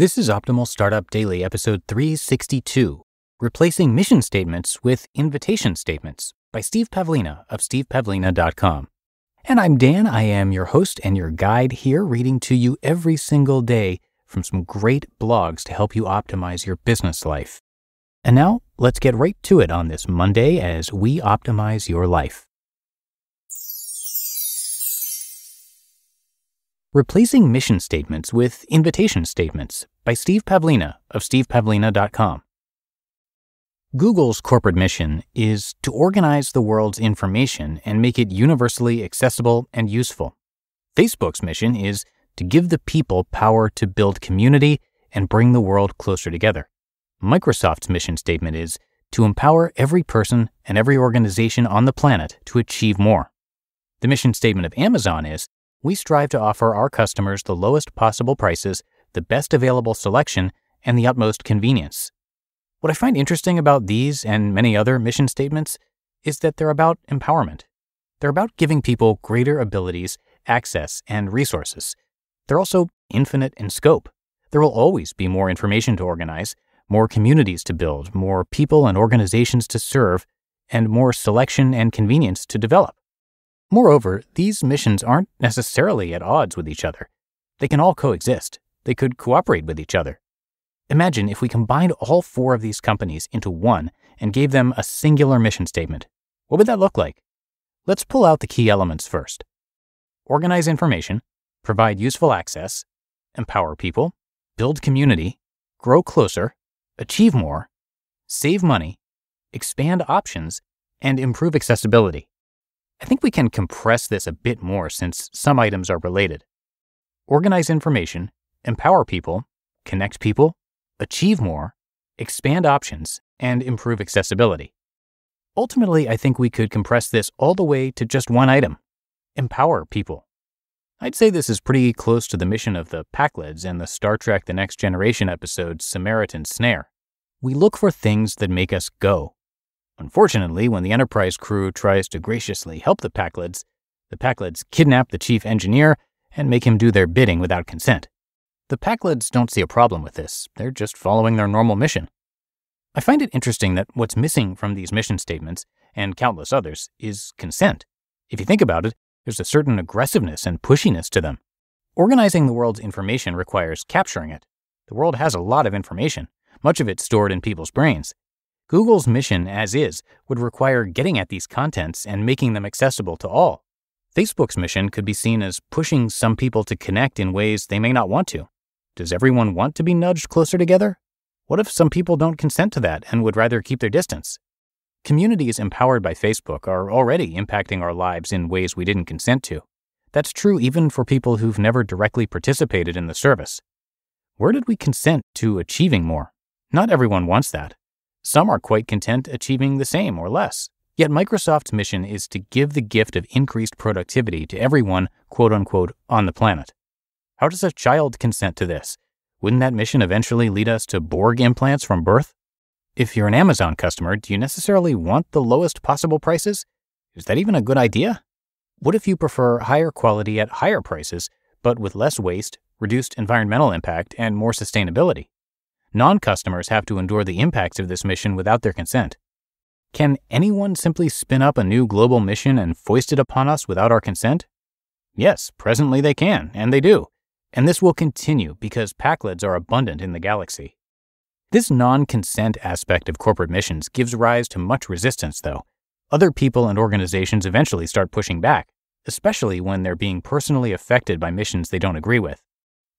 This is Optimal Startup Daily, episode 362, Replacing Mission Statements with Invitation Statements by Steve Pavlina of stevepavlina.com. And I'm Dan. I am your host and your guide here, reading to you every single day from some great blogs to help you optimize your business life. And now, let's get right to it on this Monday as we optimize your life. Replacing Mission Statements with Invitation Statements by Steve Pavlina of stevepavlina.com. Google's corporate mission is to organize the world's information and make it universally accessible and useful. Facebook's mission is to give the people power to build community and bring the world closer together. Microsoft's mission statement is to empower every person and every organization on the planet to achieve more. The mission statement of Amazon is, we strive to offer our customers the lowest possible prices, the best available selection, and the utmost convenience. What I find interesting about these and many other mission statements is that they're about empowerment. They're about giving people greater abilities, access, and resources. They're also infinite in scope. There will always be more information to organize, more communities to build, more people and organizations to serve, and more selection and convenience to develop. Moreover, these missions aren't necessarily at odds with each other. They can all coexist. They could cooperate with each other. Imagine if we combined all four of these companies into one and gave them a singular mission statement. What would that look like? Let's pull out the key elements first. Organize information, provide useful access, empower people, build community, grow closer, achieve more, save money, expand options, and improve accessibility. I think we can compress this a bit more since some items are related. Organize information, empower people, connect people, achieve more, expand options, and improve accessibility. Ultimately, I think we could compress this all the way to just one item: empower people. I'd say this is pretty close to the mission of the Packlids and the Star Trek The Next Generation episode Samaritan Snare. We look for things that make us go. Unfortunately, when the Enterprise crew tries to graciously help the Packlids kidnap the chief engineer and make him do their bidding without consent. The Packlids don't see a problem with this. They're just following their normal mission. I find it interesting that what's missing from these mission statements, and countless others, is consent. If you think about it, there's a certain aggressiveness and pushiness to them. Organizing the world's information requires capturing it. The world has a lot of information, much of it stored in people's brains. Google's mission, as is, would require getting at these contents and making them accessible to all. Facebook's mission could be seen as pushing some people to connect in ways they may not want to. Does everyone want to be nudged closer together? What if some people don't consent to that and would rather keep their distance? Communities empowered by Facebook are already impacting our lives in ways we didn't consent to. That's true even for people who've never directly participated in the service. Where did we consent to achieving more? Not everyone wants that. Some are quite content achieving the same or less. Yet Microsoft's mission is to give the gift of increased productivity to everyone, quote-unquote, on the planet. How does a child consent to this? Wouldn't that mission eventually lead us to Borg implants from birth? If you're an Amazon customer, do you necessarily want the lowest possible prices? Is that even a good idea? What if you prefer higher quality at higher prices, but with less waste, reduced environmental impact, and more sustainability? Non-customers have to endure the impacts of this mission without their consent. Can anyone simply spin up a new global mission and foist it upon us without our consent? Yes, presently they can, and they do. And this will continue because Packlids are abundant in the galaxy. This non-consent aspect of corporate missions gives rise to much resistance, though. Other people and organizations eventually start pushing back, especially when they're being personally affected by missions they don't agree with.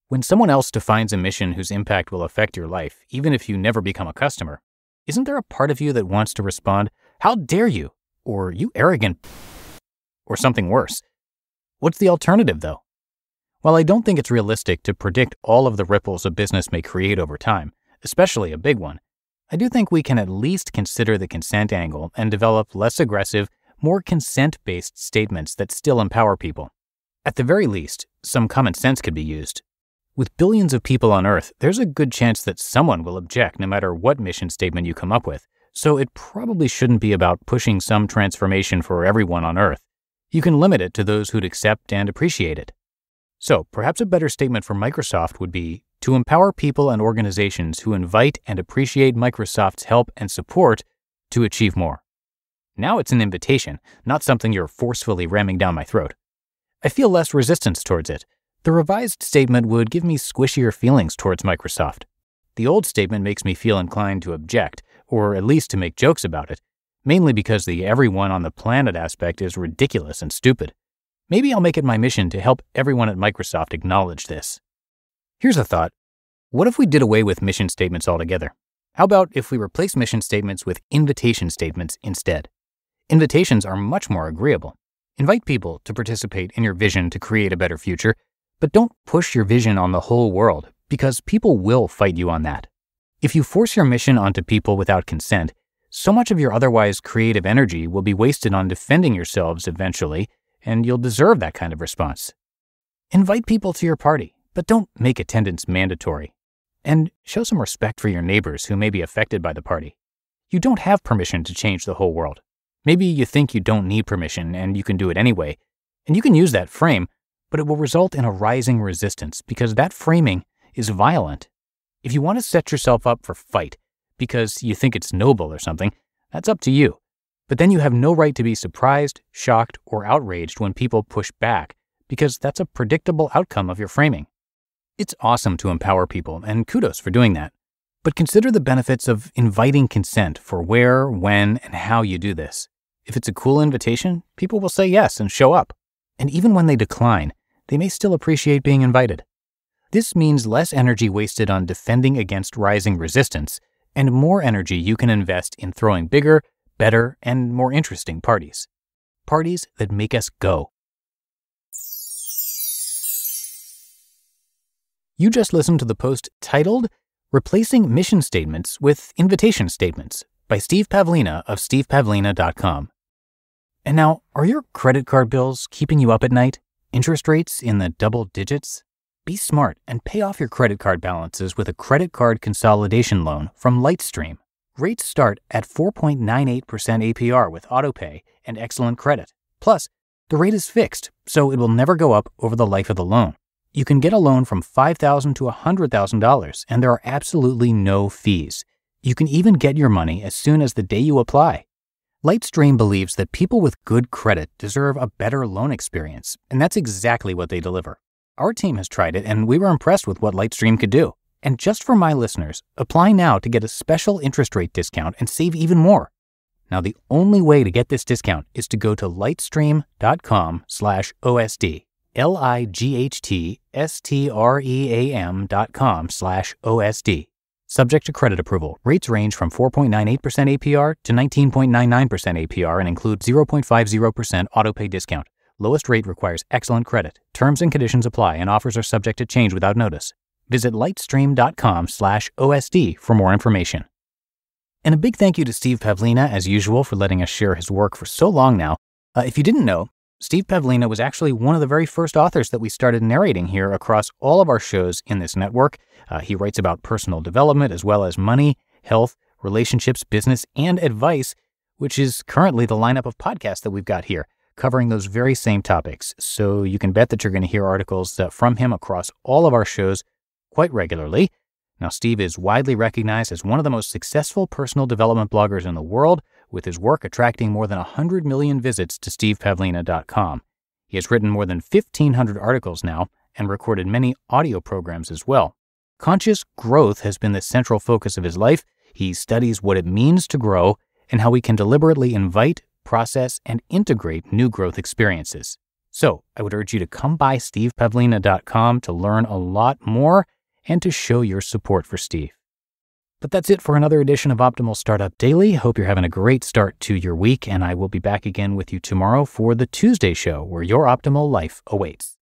When someone else defines a mission whose impact will affect your life, even if you never become a customer, isn't there a part of you that wants to respond, "How dare you?" or "You arrogant," or something worse? What's the alternative, though? While I don't think it's realistic to predict all of the ripples a business may create over time, especially a big one, I do think we can at least consider the consent angle and develop less aggressive, more consent-based statements that still empower people. At the very least, some common sense could be used. With billions of people on Earth, there's a good chance that someone will object no matter what mission statement you come up with, so it probably shouldn't be about pushing some transformation for everyone on Earth. You can limit it to those who'd accept and appreciate it. So perhaps a better statement for Microsoft would be, to empower people and organizations who invite and appreciate Microsoft's help and support to achieve more. Now it's an invitation, not something you're forcefully ramming down my throat. I feel less resistance towards it. The revised statement would give me squishier feelings towards Microsoft. The old statement makes me feel inclined to object, or at least to make jokes about it, mainly because the everyone on the planet aspect is ridiculous and stupid. Maybe I'll make it my mission to help everyone at Microsoft acknowledge this. Here's a thought. What if we did away with mission statements altogether? How about if we replace mission statements with invitation statements instead? Invitations are much more agreeable. Invite people to participate in your vision to create a better future, but don't push your vision on the whole world, because people will fight you on that. If you force your mission onto people without consent, so much of your otherwise creative energy will be wasted on defending yourselves eventually, and you'll deserve that kind of response. Invite people to your party, but don't make attendance mandatory. And show some respect for your neighbors who may be affected by the party. You don't have permission to change the whole world. Maybe you think you don't need permission and you can do it anyway, and you can use that frame, but it will result in a rising resistance because that framing is violent. If you want to set yourself up for fight because you think it's noble or something, that's up to you. But then you have no right to be surprised, shocked, or outraged when people push back, because that's a predictable outcome of your framing. It's awesome to empower people, and kudos for doing that. But consider the benefits of inviting consent for where, when, and how you do this. If it's a cool invitation, people will say yes and show up. And even when they decline, they may still appreciate being invited. This means less energy wasted on defending against rising resistance, and more energy you can invest in throwing bigger, better, and more interesting parties. Parties that make us go. You just listened to the post titled Replacing Mission Statements with Invitation Statements by Steve Pavlina of stevepavlina.com. And now, are your credit card bills keeping you up at night? Interest rates in the double digits? Be smart and pay off your credit card balances with a credit card consolidation loan from Lightstream. Rates start at 4.98% APR with autopay and excellent credit. Plus, the rate is fixed, so it will never go up over the life of the loan. You can get a loan from $5,000 to $100,000, and there are absolutely no fees. You can even get your money as soon as the day you apply. Lightstream believes that people with good credit deserve a better loan experience, and that's exactly what they deliver. Our team has tried it, and we were impressed with what Lightstream could do. And just for my listeners, apply now to get a special interest rate discount and save even more. Now, the only way to get this discount is to go to lightstream.com/OSD. lightstream.com/OSD. Subject to credit approval. Rates range from 4.98% APR to 19.99% APR and include 0.50% autopay discount. Lowest rate requires excellent credit. Terms and conditions apply, and offers are subject to change without notice. Visit lightstream.com/OSD for more information. And a big thank you to Steve Pavlina, as usual, for letting us share his work for so long now. If you didn't know, Steve Pavlina was actually one of the very first authors that we started narrating here across all of our shows in this network. He writes about personal development as well as money, health, relationships, business, and advice, which is currently the lineup of podcasts that we've got here, covering those very same topics. So you can bet that you're going to hear articles from him across all of our shows quite regularly. Now, Steve is widely recognized as one of the most successful personal development bloggers in the world, with his work attracting more than 100 million visits to stevepavlina.com. He has written more than 1,500 articles now and recorded many audio programs as well. Conscious growth has been the central focus of his life. He studies what it means to grow and how we can deliberately invite, process, and integrate new growth experiences. So I would urge you to come by stevepavlina.com to learn a lot more and to show your support for Steve. But that's it for another edition of Optimal Startup Daily. Hope you're having a great start to your week, and I will be back again with you tomorrow for the Tuesday show, where your optimal life awaits.